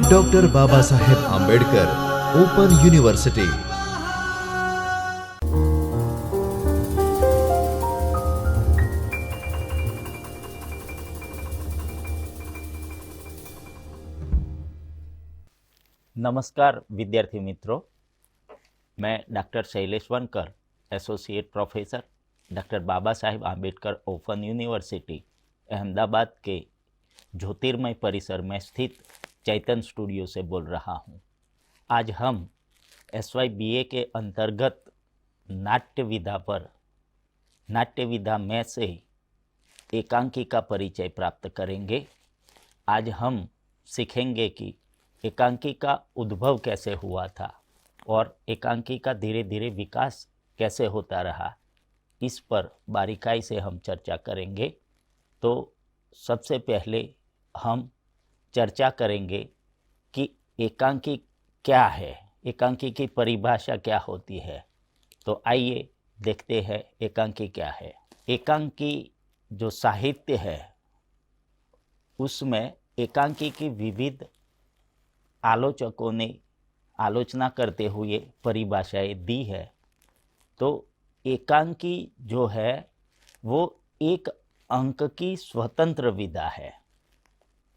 Doctor Baba Saheb Ambedkar open university. नमस्कार विद्यार्थी मित्रों, मैं doctor Shailesh Wankar, associate professor doctor Baba Saheb Ambedkar open university Ahmedabad के ज्योतिर्मय परिसर में स्थित चैतन्य स्टूडियो से बोल रहा हूँ। आज हम SYBA के अंतर्गत नाट्य विधा में से एकांकी का परिचय प्राप्त करेंगे। आज हम सीखेंगे कि एकांकी का उद्भव कैसे हुआ था और एकांकी का धीरे धीरे विकास कैसे होता रहा, इस पर बारीकाई से हम चर्चा करेंगे। तो सबसे पहले हम चर्चा करेंगे कि एकांकी क्या है, एकांकी की परिभाषा क्या होती है। तो आइए देखते हैं एकांकी क्या है। एकांकी जो साहित्य है उसमें एकांकी की विविध आलोचकों ने आलोचना करते हुए परिभाषाएं दी है। तो एकांकी जो है वो एक अंक की स्वतंत्र विधा है।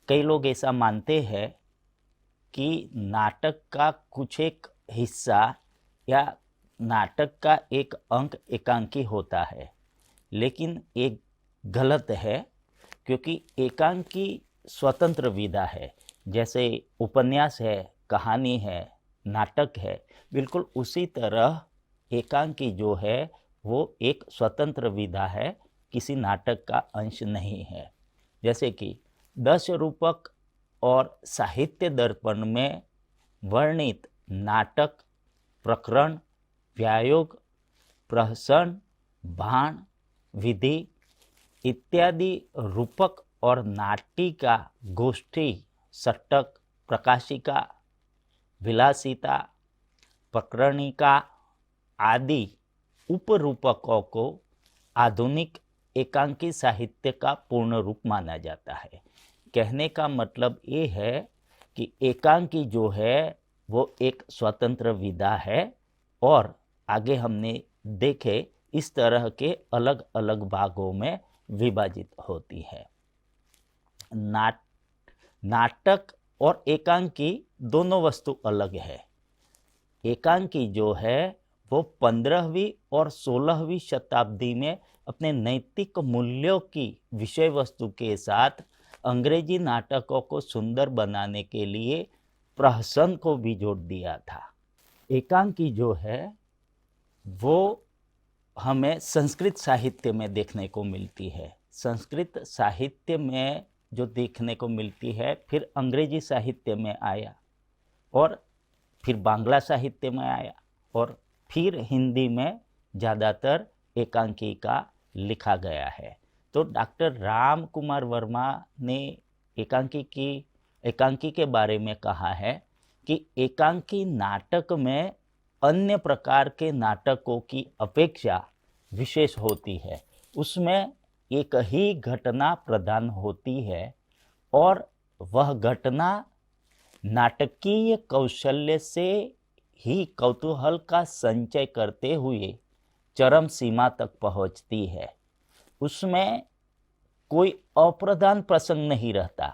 कई लोग ऐसा मानते हैं कि नाटक का कुछ एक हिस्सा या नाटक का एक अंक एकांकी होता है, लेकिन एक गलत है, क्योंकि एकांकी स्वतंत्र विधा है। जैसे उपन्यास है, कहानी है, नाटक है, बिल्कुल उसी तरह एकांकी जो है वो एक स्वतंत्र विधा है, किसी नाटक का अंश नहीं है। जैसे कि 10 रूपक और साहित्य दर्पण में वर्णित नाटक, प्रकरण, व्यायोग, प्रहसन, भाण, विधि इत्यादि रूपक और नाटिका, गोष्ठी, षट्क, प्रकाशिका, विलासिता, प्रकरणिका आदि उपरूपकों को आधुनिक एकांकी साहित्य का पूर्ण रूप माना जाता है। कहने का मतलब ये है कि एकांकी जो है वो एक स्वतंत्र विधा है और आगे हमने देखे इस तरह के अलग अलग भागों में विभाजित होती है। नाटक और एकांकी दोनों वस्तु अलग है। एकांकी जो है वो 15वीं और 16वीं शताब्दी में अपने नैतिक मूल्यों की विषय वस्तु के साथ अंग्रेजी नाटकों को सुंदर बनाने के लिए प्रहसन को भी जोड़ दिया था। एकांकी जो है वो हमें संस्कृत साहित्य में देखने को मिलती है। संस्कृत साहित्य में जो देखने को मिलती है, फिर अंग्रेजी साहित्य में आया और फिर बांग्ला साहित्य में आया और फिर हिंदी में ज़्यादातर एकांकी का लिखा गया है। तो डॉक्टर राम कुमार वर्मा ने एकांकी के बारे में कहा है कि एकांकी नाटक में अन्य प्रकार के नाटकों की अपेक्षा विशेष होती है। उसमें एक ही घटना प्रधान होती है और वह घटना नाटकीय कौशल्य से ही कौतूहल का संचय करते हुए चरम सीमा तक पहुंचती है। उसमें कोई अप्रधान प्रसंग नहीं रहता,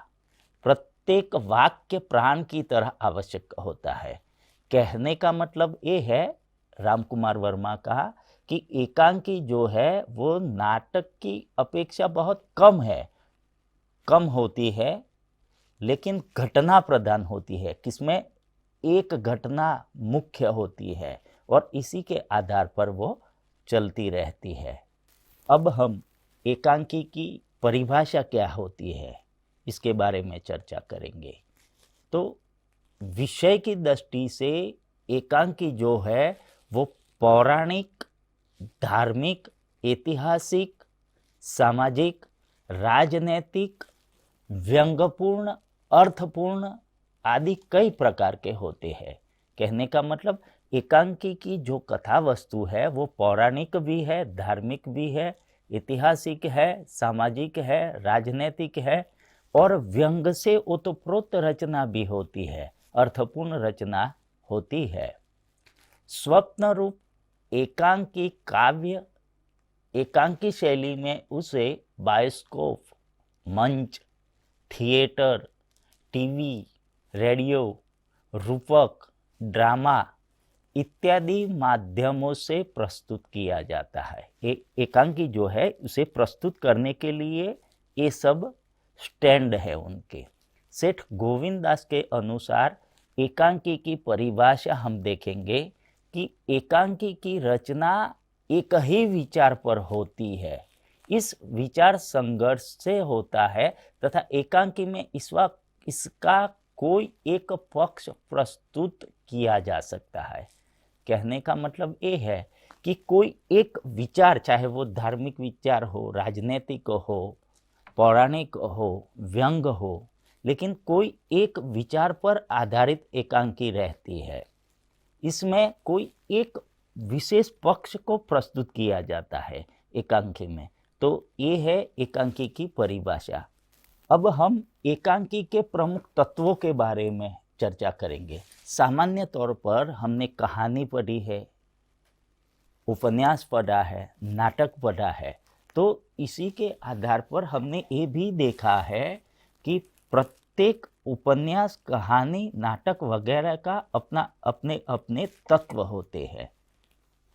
प्रत्येक वाक्य प्राण की तरह आवश्यक होता है। कहने का मतलब ये है, राम कुमार वर्मा कहा, कि एकांकी जो है वो नाटक की अपेक्षा बहुत कम होती है, लेकिन घटना प्रधान होती है। किसमें एक घटना मुख्य होती है और इसी के आधार पर वो चलती रहती है। अब हम एकांकी की परिभाषा क्या होती है इसके बारे में चर्चा करेंगे। तो विषय की दृष्टि से एकांकी जो है वो पौराणिक, धार्मिक, ऐतिहासिक, सामाजिक, राजनैतिक, व्यंग्यपूर्ण, अर्थपूर्ण आदि कई प्रकार के होते हैं। कहने का मतलब एकांकी की जो कथा वस्तु है वो पौराणिक भी है, धार्मिक भी है, ऐतिहासिक है, सामाजिक है, राजनैतिक है, और व्यंग से ओतप्रोत रचना भी होती है, अर्थपूर्ण रचना होती है। स्वप्न रूप एकांकी काव्य एकांकी शैली में उसे बायोस्कोप, मंच, थिएटर, टीवी, रेडियो, रूपक, ड्रामा इत्यादि माध्यमों से प्रस्तुत किया जाता है। एकांकी जो है उसे प्रस्तुत करने के लिए ये सब स्टैंड है उनके। सेठ गोविंद दास के अनुसार एकांकी की परिभाषा हम देखेंगे कि एकांकी की रचना एक ही विचार पर होती है, इस विचार संघर्ष से होता है तथा एकांकी में इसका कोई एक पक्ष प्रस्तुत किया जा सकता है। कहने का मतलब ये है कि कोई एक विचार, चाहे वो धार्मिक विचार हो, राजनीतिक हो, पौराणिक हो, व्यंग हो, लेकिन कोई एक विचार पर आधारित एकांकी रहती है। इसमें कोई एक विशेष पक्ष को प्रस्तुत किया जाता है एकांकी में। तो ये है एकांकी की परिभाषा। अब हम एकांकी के प्रमुख तत्वों के बारे में चर्चा करेंगे। सामान्य तौर पर हमने कहानी पढ़ी है, उपन्यास पढ़ा है, नाटक पढ़ा है, तो इसी के आधार पर हमने ये भी देखा है कि प्रत्येक उपन्यास, कहानी, नाटक वगैरह का अपने अपने तत्व होते हैं,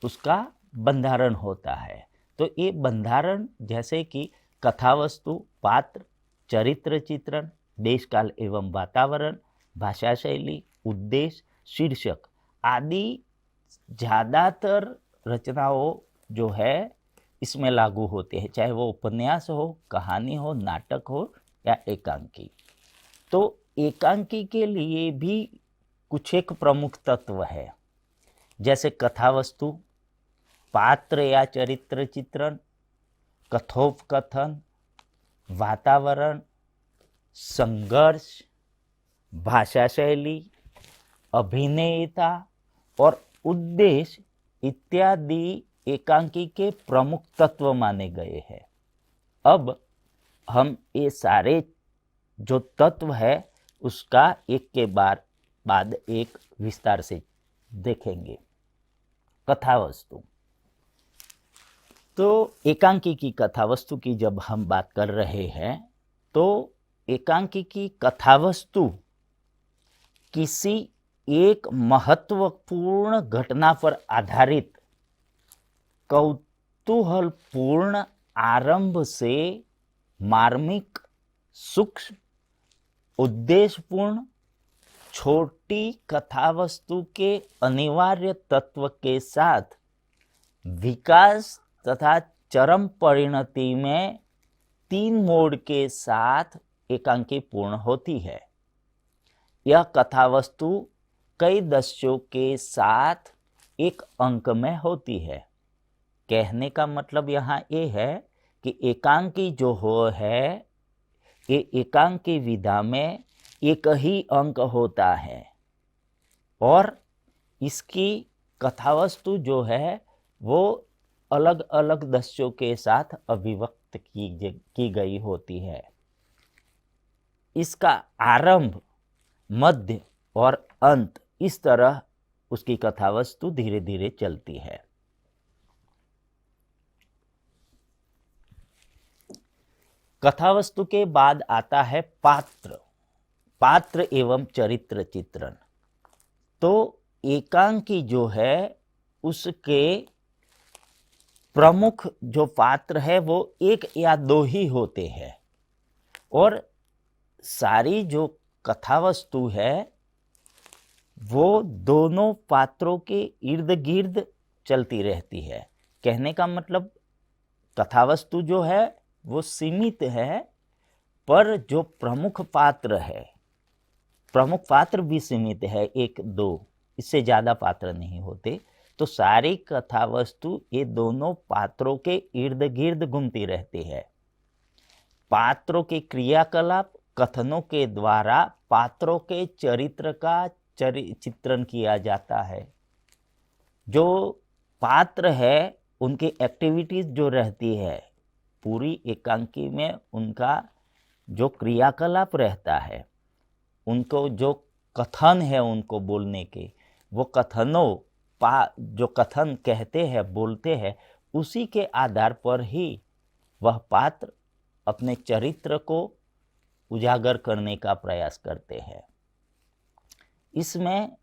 उसका बंधारण होता है। तो ये बंधारण जैसे कि कथावस्तु, पात्र, चरित्र चित्रण, देश काल एवं वातावरण, भाषा शैली, उद्देश्य, शीर्षक आदि ज़्यादातर रचनाओं जो है इसमें लागू होते हैं, चाहे वो उपन्यास हो, कहानी हो, नाटक हो या एकांकी। तो एकांकी के लिए भी कुछ एक प्रमुख तत्व है, जैसे कथावस्तु, पात्र या चरित्र चित्रण, कथोपकथन, वातावरण, संघर्ष, भाषा शैली, अभिनेता और उद्देश्य इत्यादि एकांकी के प्रमुख तत्व माने गए हैं। अब हम ये सारे जो तत्व है उसका एक के बाद एक विस्तार से देखेंगे। कथावस्तु। तो एकांकी की कथावस्तु की जब हम बात कर रहे हैं तो एकांकी की कथावस्तु किसी एक महत्वपूर्ण घटना पर आधारित कौतूहलपूर्ण आरंभ से मार्मिक, सूक्ष्म, उद्देश्यपूर्ण छोटी कथावस्तु के अनिवार्य तत्व के साथ विकास तथा चरम परिणति में 3 मोड़ के साथ एकांकी पूर्ण होती है। यह कथावस्तु कई दस्यों के साथ एक अंक में होती है। कहने का मतलब यहाँ ये है कि एकांकी जो है ये एकांकी विधा में एक ही अंक होता है और इसकी कथावस्तु जो है वो अलग अलग दस्यों के साथ अभिव्यक्त की गई होती है। इसका आरंभ, मध्य और अंत इस तरह उसकी कथावस्तु धीरे धीरे चलती है। कथावस्तु के बाद आता है पात्र एवं चरित्र चित्रण। तो एकांकी जो है उसके प्रमुख जो पात्र है वो 1 या 2 ही होते हैं और सारी जो कथावस्तु है वो दोनों पात्रों के इर्द गिर्द चलती रहती है। कहने का मतलब कथावस्तु जो है वो सीमित है, पर जो प्रमुख पात्र है, प्रमुख पात्र भी सीमित है, 1-2, इससे ज़्यादा पात्र नहीं होते। तो सारी कथावस्तु ये दोनों पात्रों के इर्द गिर्द घूमती रहती है। पात्रों के क्रियाकलाप, कथनों के द्वारा पात्रों के चरित्र का चित्रण किया जाता है। जो पात्र है उनकी एक्टिविटीज जो रहती है पूरी एकांकी में उनका जो क्रियाकलाप रहता है, उनको जो कथन है उनको बोलने के, वो जो कथन कहते हैं, बोलते हैं, उसी के आधार पर ही वह पात्र अपने चरित्र को उजागर करने का प्रयास करते हैं। इसमें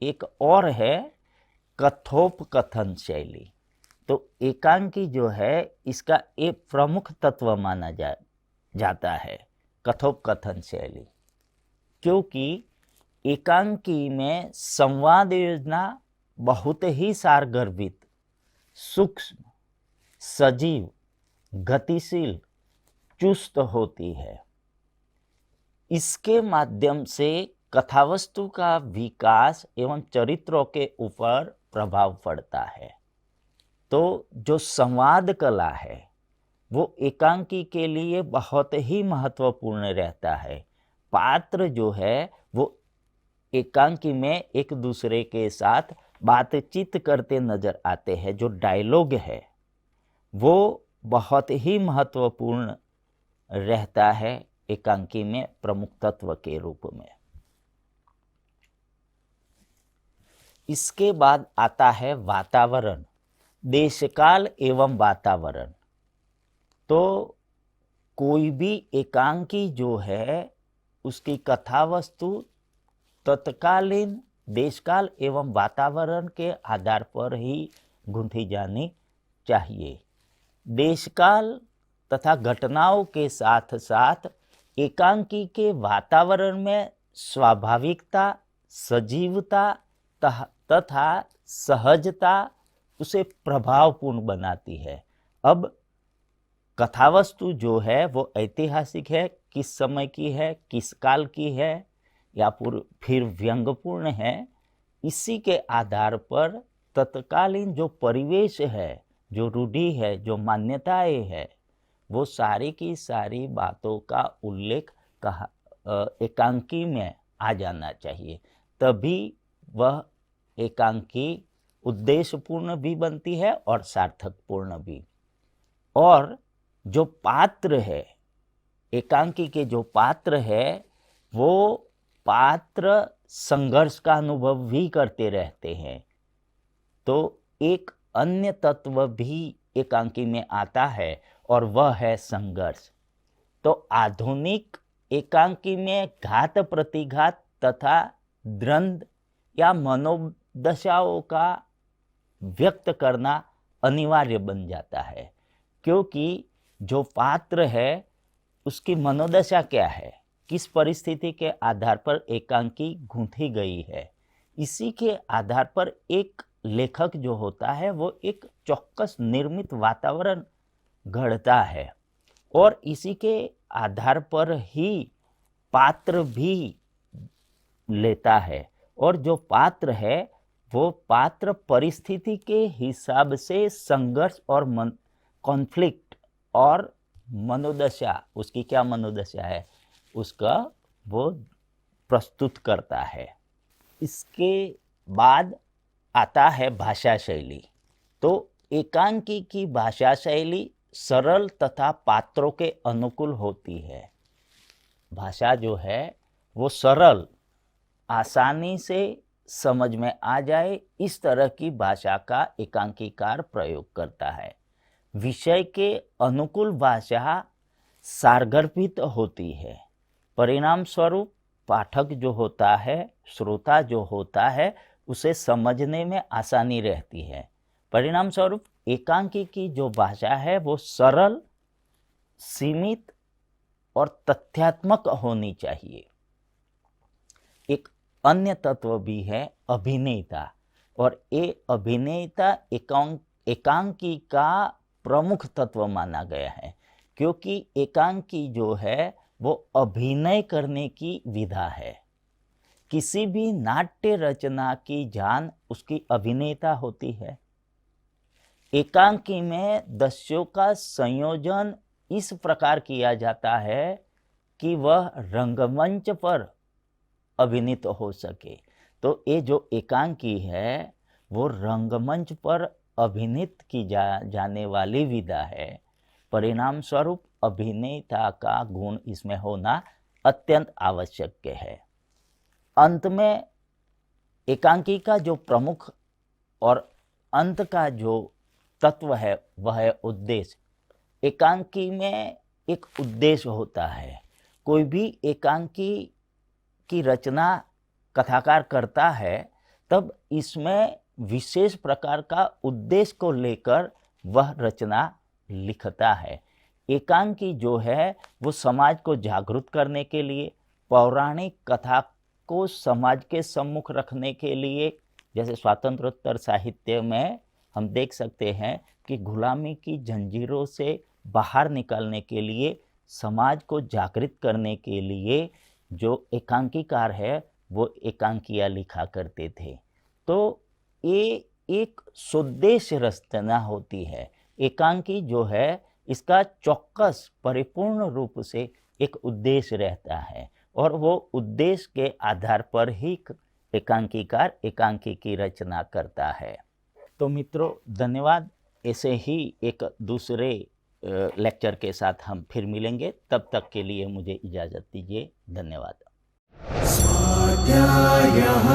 एक और है कथोपकथन शैली। तो एकांकी जो है, इसका एक प्रमुख तत्व माना जाता है कथोपकथन शैली, क्योंकि एकांकी में संवाद योजना बहुत ही सारगर्भित, सूक्ष्म, सजीव, गतिशील, चुस्त होती है। इसके माध्यम से कथावस्तु का विकास एवं चरित्रों के ऊपर प्रभाव पड़ता है। तो जो संवाद कला है वो एकांकी के लिए बहुत ही महत्वपूर्ण रहता है। पात्र जो है वो एकांकी में एक दूसरे के साथ बातचीत करते नजर आते हैं। जो डायलॉग है वो बहुत ही महत्वपूर्ण रहता है एकांकी में प्रमुख तत्व के रूप में। इसके बाद आता है वातावरण, देशकाल एवं वातावरण। तो कोई भी एकांकी जो है उसकी कथा वस्तु तत्कालीन देशकाल एवं वातावरण के आधार पर ही गूंथी जानी चाहिए। देशकाल तथा घटनाओं के साथ साथ एकांकी के वातावरण में स्वाभाविकता, सजीवता तथा सहजता उसे प्रभावपूर्ण बनाती है। अब कथावस्तु जो है वो ऐतिहासिक है, किस समय की है, किस काल की है, या फिर व्यंग्यपूर्ण है, इसी के आधार पर तत्कालीन जो परिवेश है, जो रूढ़ि है, जो मान्यताएं है, वो सारी की सारी बातों का उल्लेख एकांकी में आ जाना चाहिए। तभी वह एकांकी उद्देश्यपूर्ण भी बनती है और सार्थकपूर्ण भी। और जो पात्र है, एकांकी के जो पात्र है, वो पात्र संघर्ष का अनुभव भी करते रहते हैं। तो एक अन्य तत्व भी एकांकी में आता है और वह है संघर्ष। तो आधुनिक एकांकी में घात प्रतिघात तथा द्वंद्व या मनोदशाओं का व्यक्त करना अनिवार्य बन जाता है, क्योंकि जो पात्र है उसकी मनोदशा क्या है, किस परिस्थिति के आधार पर एकांकी गूंथी गई है, इसी के आधार पर एक लेखक जो होता है वो एक चौक्कस निर्मित वातावरण गढ़ता है और इसी के आधार पर ही पात्र भी लेता है। और जो पात्र है वो पात्र परिस्थिति के हिसाब से संघर्ष और कॉन्फ्लिक्ट और मनोदशा, उसकी क्या मनोदशा है उसका वो प्रस्तुत करता है। इसके बाद आता है भाषा शैली। तो एकांकी की भाषा शैली सरल तथा पात्रों के अनुकूल होती है। भाषा जो है वो सरल, आसानी से समझ में आ जाए, इस तरह की भाषा का एकांकीकार प्रयोग करता है। विषय के अनुकूल भाषा सारगर्भित होती है। परिणाम स्वरूप पाठक जो होता है, श्रोता जो होता है, उसे समझने में आसानी रहती है। परिणाम स्वरूप एकांकी की जो भाषा है वो सरल, सीमित और तथ्यात्मक होनी चाहिए। एक अन्य तत्व भी है अभिनेता, और ये अभिनेता एकांकी का प्रमुख तत्व माना गया है, क्योंकि एकांकी जो है वो अभिनय करने की विधा है। किसी भी नाट्य रचना की जान उसकी अभिनेता होती है। एकांकी में दृश्यों का संयोजन इस प्रकार किया जाता है कि वह रंगमंच पर अभिनीत हो सके। तो ये जो एकांकी है वो रंगमंच पर अभिनीत की जाने वाली विधा है। परिणाम स्वरूप अभिनेता का गुण इसमें होना अत्यंत आवश्यक है। अंत में एकांकी का जो प्रमुख और अंत का जो तत्व है वह है उद्देश्य। एकांकी में एक उद्देश्य होता है। कोई भी एकांकी की रचना कथाकार करता है तब इसमें विशेष प्रकार का उद्देश्य को लेकर वह रचना लिखता है। एकांकी जो है वो समाज को जागरूक करने के लिए, पौराणिक कथा को समाज के सम्मुख रखने के लिए, जैसे स्वातंत्रोत्तर साहित्य में हम देख सकते हैं कि गुलामी की जंजीरों से बाहर निकलने के लिए, समाज को जागृत करने के लिए जो एकांकीकार है वो एकांकियाँ लिखा करते थे। तो ये एक सुद्देश्य रचना होती है। एकांकी जो है इसका चौक्कस परिपूर्ण रूप से एक उद्देश्य रहता है और वो उद्देश्य के आधार पर ही एकांकीकार एकांकी की रचना करता है। तो मित्रों धन्यवाद। ऐसे ही एक दूसरे लेक्चर के साथ हम फिर मिलेंगे। तब तक के लिए मुझे इजाज़त दीजिए। धन्यवाद। स्वाध्यायः